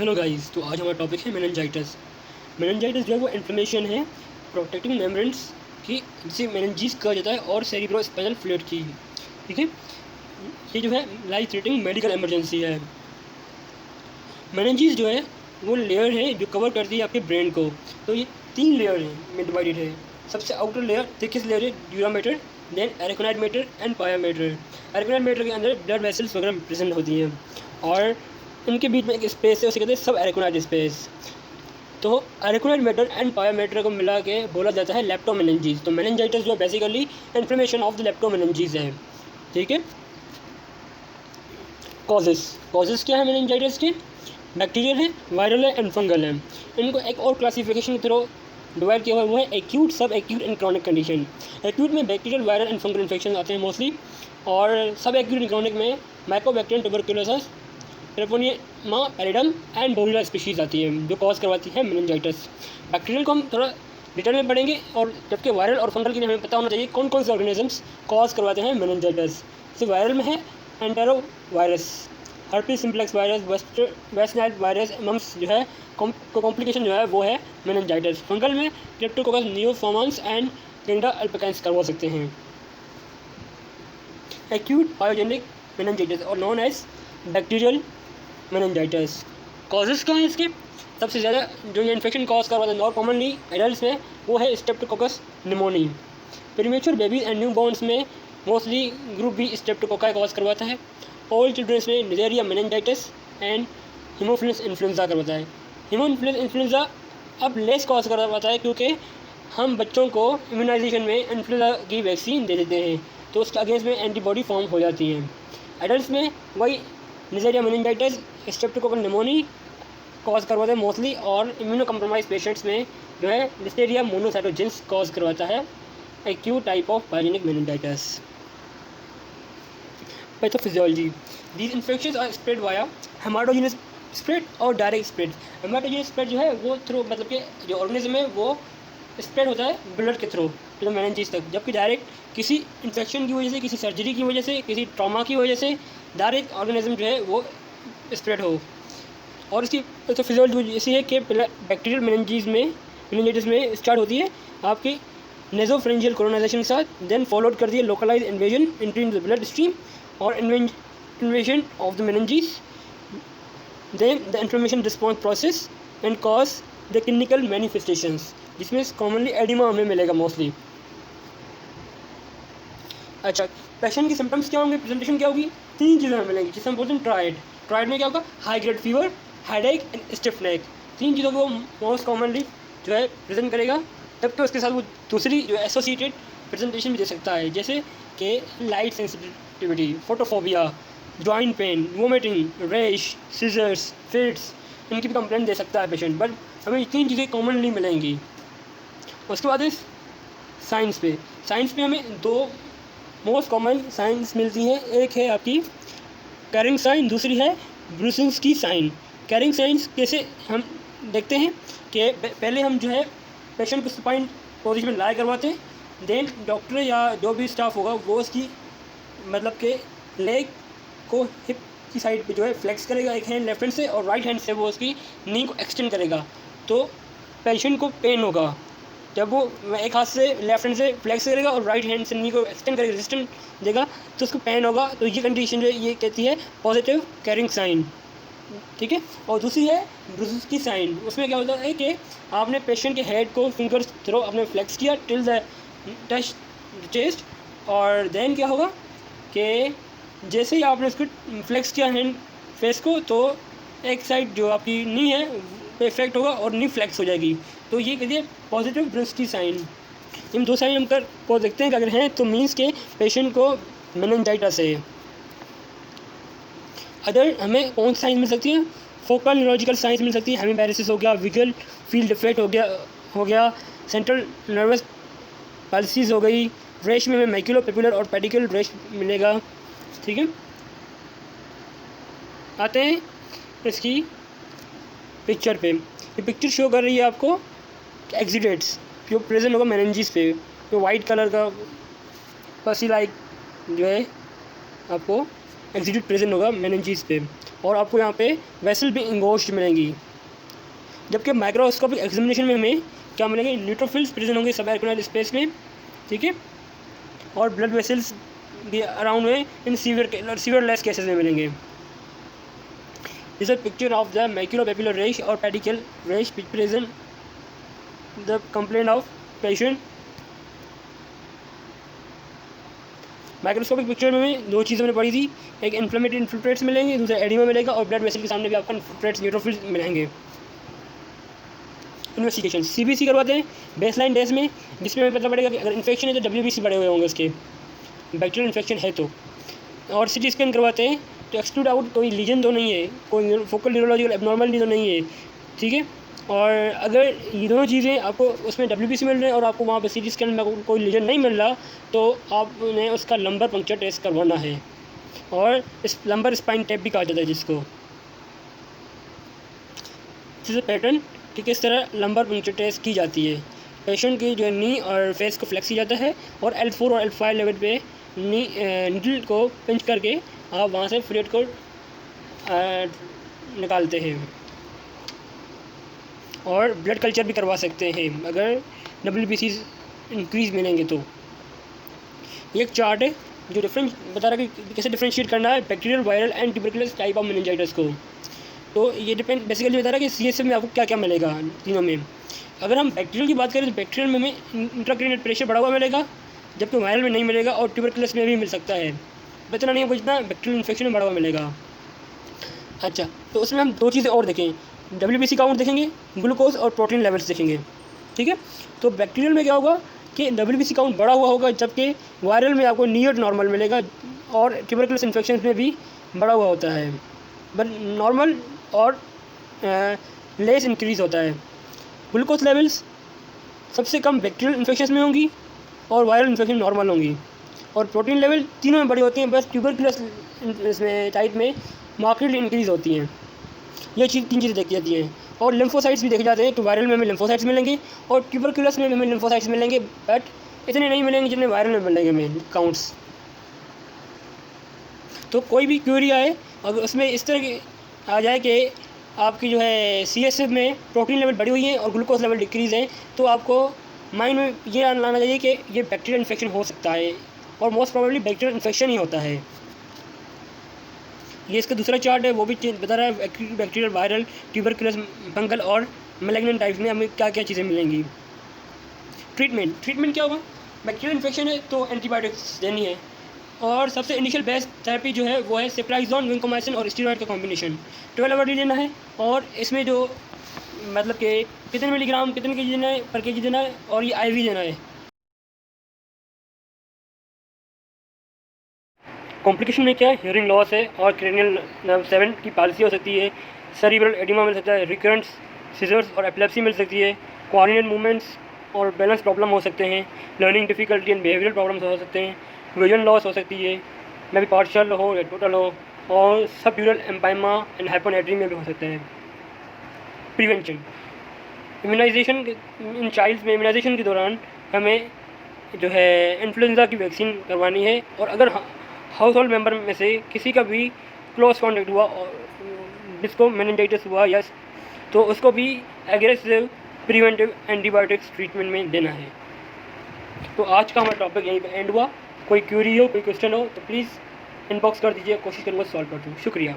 Hello guys, तो आज हमारा टॉपिक है मेनिंजाइटिस। मेनिंजाइटिस जो है वो इन्फ्लेमेशन है प्रोटेक्टिंग मेम्ब्रेन्स की, जिसे मेनिंजीज कहा जाता है, और सेरिब्रोस्पाइनल फ्लूइड की। ठीक है, ये जो है लाइफ थ्रेटनिंग मेडिकल इमरजेंसी है। मेनिंजीज जो है वो लेयर है जो कवर करती है आपके ब्रेन को। तो ये 3 लेयर में डिवाइडेड है। सबसे आउटर लेयर थिकेस्ट लेयर है dura mater, then arachnoid mater and pia mater. Arachnoid mater के अंदर ब्लड वेसल्स वगैरह प्रेजेंट होती हैं, और इनके बीच में एक स्पेस है, उसे कहते हैं सब एरेकोनाइड स्पेस। तो एरेकोनाइड मैटर एंड पाया मैटर को मिला के बोला जाता है लेप्टोमेनिंजीज। तो मेनिंजाइटिस जो बेसिकली इन्फ्लेमेशन ऑफ द लेप्टोमेनिंजीज है। ठीक है, कॉजेस क्या है मेनिंजाइटिस के? बैक्टीरियल है, वायरल है एंड फंगल है। इनको एक और क्लासिफिकेशन के थ्रू डिवाइड किया हुआ है, वो है acute, subacute and chronic condition. Acute में bacterial, viral and fungal infection आते हैं मोस्टली, और सब एक्यूट एंड क्रॉनिक में mycobacterium, tuberculosis, treponema pallidum and borrelia species आती है जो कॉज करवाती है मेनिंजाइटिस। बैक्टीरियल को हम थोड़ा डिटेल में पढ़ेंगे, और जबकि वायरल और फंगल के लिए हमें पता होना चाहिए कौन कौन से ऑर्गेनिजम्स कॉज करवाते हैं मेनिंजाइटिस। जैसे वायरल में है entero virus, herpes simplex virus, West Nile virus, mumps जो है कॉम्प्लिकेशन जो है वो है मेनिंजाइटिस। फंगल में cryptococcus neoformans and candida albicans करवा सकते हैं। एक्यूट पायोजेनिक मेनिंजाइटिस और नॉन एज बैक्टीरियल मेनिंजाइटिस। कॉजेज़ क्या हैं इसके? सबसे ज़्यादा जो ये इन्फेक्शन कॉज करवाता है नॉर कॉमनली एडल्ट में, वो है streptococcus pneumoniae. Premature babies and newborns में mostly group B streptococci cause करवाता है। ओल्ड चिल्ड्रंस में neisseria meningitidis and haemophilus influenzae करवाता है। हीमोफिलस इन्फ्लुएंजा अब लेस कॉज करवाता है, क्योंकि हम बच्चों को इम्यूनाइजेशन में इन्फ्लुएंजा की वैक्सीन दे देते हैं, तो उसके अगेंस्ट में एंटीबॉडी फॉर्म हो जाती हैं। एडल्ट में वही निजेरिया मेनिंजाइटिस, स्ट्रेप्टोकोकस निमोनी कॉज करवाता है मोस्टली, और इम्यूनो कम्प्रोमाइज पेशेंट्स में जो है लिस्टेरिया मोनोसाइटोजेंस कॉज करवाता है acute type of pyogenic meningitis. Pathophysiology, these infections are spread via hematogenous spread और डायरेक्ट स्प्रेड। हेमाटोजेनस स्प्रेड जो है वो थ्रू, मतलब कि जो ऑर्गेनिज्म है वो स्प्रेड होता है ब्लड के थ्रू तो मेनिंजीज तक, जबकि डायरेक्ट किसी इन्फेक्शन की वजह से, किसी सर्जरी की वजह से, किसी ट्रॉमा की वजह से डायरेक्ट ऑर्गेनिज्म जो है वो स्प्रेड हो। और इसकी तो फिजियोलॉजी ऐसी है कि बैक्टीरियल मेनिंजाइटिस में स्टार्ट होती है आपकी नेजोफ्रेंजियल कोलोनाइजेशन के साथ, देन फॉलोड कर दिए localize invasion into the blood stream और invasion of the meninges, then the inflammation response process and cause the clinical manifestations, जिसमें कॉमनली एडिमा हमें मिलेगा मोस्टली। अच्छा, पेशेंट की सिम्टम्स क्या होंगे, प्रेजेंटेशन क्या होगी? 3 चीज़ें हमें मिलेंगी, जिसे हम बोलते हैं ट्राइड। ट्राइड में क्या होगा? High grade fever, headache and stiff neck. 3 चीज़ों को मोस्ट कॉमनली जो है प्रेजेंट करेगा, तब तो उसके साथ वो दूसरी जो एसोसिएटेड प्रेजेंटेशन भी दे सकता है, जैसे कि light sensitivity, photophobia, joint pain, vomiting, rash, seizures, fits, इनकी भी कंप्लेंट दे सकता है पेशेंट। बट हमें ये 3 चीज़ें कॉमनली मिलेंगी। उसके बाद इस साइंस पे हमें 2 मोस्ट कॉमन साइंस मिलती हैं। एक है आपकी कैरिंग साइन, दूसरी है ब्रुसिंस्की साइन। कैरिंग साइंस कैसे हम देखते हैं कि पहले हम जो है पेशेंट को सुपाइन पोजीशन में लाई करवाते हैं, देन डॉक्टर या जो भी स्टाफ होगा वो उसकी मतलब के लेग को हिप की साइड पे जो है फ्लेक्स करेगा एक हैंड लेफ्ट हैंड से, और राइट हैंड से वो उसकी नी को एक्सटेंड करेगा। तो पेशेंट को पेन होगा जब वो एक हाथ से लेफ्ट हैंड से फ्लेक्स करेगा और राइट हैंड से नी को एक्सटेंड करेगा, रेजिस्टेंट देगा, तो उसको पेन होगा। तो ये कंडीशन जो है ये कहती है पॉजिटिव कैरिंग साइन। ठीक है, और दूसरी है ब्रुसिंस्की साइन। उसमें क्या होता है कि आपने पेशेंट के हेड को फिंगर्स थ्रो आपने फ्लेक्स किया टिल द टच चेस्ट, और देन क्या होगा कि जैसे ही आपने उसको फ्लेक्स किया हैंड फेस को, तो एक साइड जो आपकी नी है पे इफेक्ट होगा और नी फ्लेक्स हो जाएगी। तो ये कहती है पॉजिटिव ब्रुसिंस्की साइन। इन 2 साइन हम कर को देखते हैं कि अगर हैं तो मीन्स के पेशेंट को मेनिंजाइटिस है। अदर हमें कौन साइंस मिल सकती है? फोकल न्यूरोलॉजिकल साइंस मिल सकती है, हेमीपैरेसिस हो गया, विजुअल फील्ड डिफेक्ट हो गया, सेंट्रल नर्वस पैल्सीज हो गई, रेश में हमें मैक्यूलोपेपुलर और पेडिकल रेश मिलेगा। ठीक है, आते हैं इसकी पिक्चर पे। ये पिक्चर शो कर रही है आपको एक्सिडेंट्स जो प्रेजेंट होगा मेनिंजीज पे, जो वाइट कलर का पसी लाइक जो है आपको एग्जीक्यूट प्रेजेंट होगा मेनिंजेस पे, और आपको यहाँ पे वेसल भी इंगोस्ट मिलेंगी। जबकि माइक्रोस्कोपिक एग्जामिनेशन में हमें क्या मिलेंगे, न्यूट्रोफिल्स प्रेजेंट होंगे सब एरिकनल स्पेस में, ठीक है, और ब्लड वेसल्स भी अराउंड में इन सीवियर लेस केसेस में मिलेंगे। This is picture of the maculopapular rash और petechial rash present the complaint of patient. Microscopic picture में दो चीज़ें मैंने पढ़ी थी, एक इन्फ्लेमेटरी इन्फिल्ट्रेट्स मिलेंगे, दूसरा एडिमा मिलेगा, और ब्लड वेसल के सामने भी आपको इन्फिल्ट्रेट्स न्यूट्रोफिल्स मिलेंगे। इन्वेस्टिगेशन CBC करवाते हैं बेसलाइन टेस्ट में, जिसमें हमें पता पड़ेगा कि अगर इन्फेक्शन है तो WBC बढ़े हुए होंगे उसके, बैक्टीरियल इन्फेक्शन है तो। और CT स्कैन करवाते हैं तो एक्सक्लूड आउट कोई लीजन तो नहीं है, कोई फोकल न्यूरोलॉजिकल एबनॉर्मलिटी तो नहीं है, ठीक है। और अगर ये दोनों चीज़ें आपको उसमें WBC मिल रहे हैं और आपको वहाँ पे CT स्कैन में कोई लीजन नहीं मिल रहा, तो आपने उसका लंबर पंक्चर टेस्ट करवाना है, और इस लंबर स्पाइन टेप भी कहा जाता है जिसको। जैसे पैटर्न कि किस तरह लंबर पंक्चर टेस्ट की जाती है। पेशेंट की जो नी और फेस को फ्लेक्स किया जाता है, और L4 और L5 लेवल पे नीडल को पिंच करके आप वहाँ से फ्लूइड को निकालते हैं, और ब्लड कल्चर भी करवा सकते हैं अगर WBC इंक्रीज मिलेंगे तो। ये एक चार्ट है जो डिफरेंस बता रहा है कि कैसे डिफ्रेंशिएट करना है bacterial, viral and tuberculous type of meningitis को। तो ये डिपेंड बेसिकली बता रहा है कि CSF में आपको क्या क्या मिलेगा तीनों में। अगर हम बैक्टीरियल की बात करें तो बैक्टीरियल में हमें इंट्राक्रेनियल प्रेशर बढ़ा हुआ मिलेगा, जबकि वायरल में नहीं मिलेगा, और ट्यूबरकुलस में भी मिल सकता है, इतना नहीं जितना बैक्टीरियल इन्फेक्शन में बढ़ा हुआ मिलेगा। अच्छा, तो उसमें हम दो चीज़ें और देखें, WBC काउंट देखेंगे, ग्लूकोज और प्रोटीन लेवल्स देखेंगे, ठीक है। तो बैक्टीरियल में क्या होगा कि WBC काउंट बढ़ा हुआ होगा, जबकि वायरल में आपको नियर नॉर्मल मिलेगा, और ट्यूबरकुलस इन्फेक्शन में भी बढ़ा हुआ होता है, बट नॉर्मल और लेस इंक्रीज़ होता है। ग्लूकोज लेवल्स सबसे कम बैक्टीरियल इन्फेक्शन में होंगी, और वायरल इन्फेक्शन नॉर्मल होंगी, और प्रोटीन लेवल तीनों में बड़ी होती हैं, बस ट्यूबरकुलस इसमें टाइप में मार्केटली इंक्रीज़ होती हैं। ये तीन चीज़ें देखी जाती हैं। और लिम्फोसाइट्स भी देखे जाते हैं, तो वायरल में हमें लिम्फोसाइट्स मिलेंगे, और ट्यूबरकुलस में हमें लिम्फोसाइट्स मिलेंगे, बट इतने नहीं मिलेंगे जितने वायरल में मिलेंगे हमें काउंट्स। तो कोई भी क्वेरी आए अगर उसमें इस तरह की आ जाए कि आपकी जो है CSF में प्रोटीन लेवल बढ़ी हुई है और ग्लूकोज लेवल डिक्रीज़ है, तो आपको माइंड में ये लाना चाहिए कि ये बैक्टीरियल इन्फेक्शन हो सकता है, और मोस्ट प्रोबेबली बैक्टीरियल इन्फेक्शन ही होता है। ये इसका दूसरा चार्ट है, वो भी बता रहा है बैक्टीरियल, वायरल, ट्यूबरकुलस, फंगल और मैलिग्नेंट टाइप्स में हमें क्या क्या चीज़ें मिलेंगी। ट्रीटमेंट क्या होगा, बैक्टीरियल इन्फेक्शन है तो एंटीबायोटिक्स देनी है, और सबसे इनिशियल बेस्ट थेरेपी जो है वो है सेफ्ट्राइजोन, विंकोमाइसिन और स्टीरॉयड का कॉम्बिनेशन 12 आवर लेना है। और इसमें जो मतलब कि कितने मिलीग्राम कितने केजी देना है, पर केजी देना है, और ये IV देना है। कॉम्प्लिकेशन में क्या है, हियरिंग लॉस है, और क्रेनियल नर्व 7 की पॉलिसी हो सकती है, सेरिब्रल एडिमा मिल सकता है, रिकरेंट सीजर्स और एपिलेप्सी मिल सकती है, कोऑर्डिनेट मूवमेंट्स और बैलेंस प्रॉब्लम हो सकते हैं, learning difficulty and behavioural problems हो सकते हैं, विजन लॉस हो सकती है, में भी पार्शियल हो या टोटल हो, और सबड्यूरल एम्पाइमा एंड हाइपोनेट्री में भी हो सकते हैं। प्रिवेंशन, इम्यूनाइजेशन इन चाइल्ड्स में इम्यूनाइजेशन के दौरान हमें जो है इन्फ्लुएंजा की वैक्सीन करवानी है, और अगर हाउस होल्ड मेम्बर में से किसी का भी क्लोज कॉन्टेक्ट हुआ और जिसको मेनिंजाइटिस हुआ यस, तो उसको भी एग्रेसिव प्रिवेंटिव एंटीबायोटिक्स ट्रीटमेंट में देना है। तो आज का हमारा टॉपिक यहीं पे एंड हुआ। कोई क्यूरी हो, कोई क्वेश्चन हो तो प्लीज़ इनबॉक्स कर दीजिए, कोशिश करूँगा सॉल्व कर दूँ। शुक्रिया।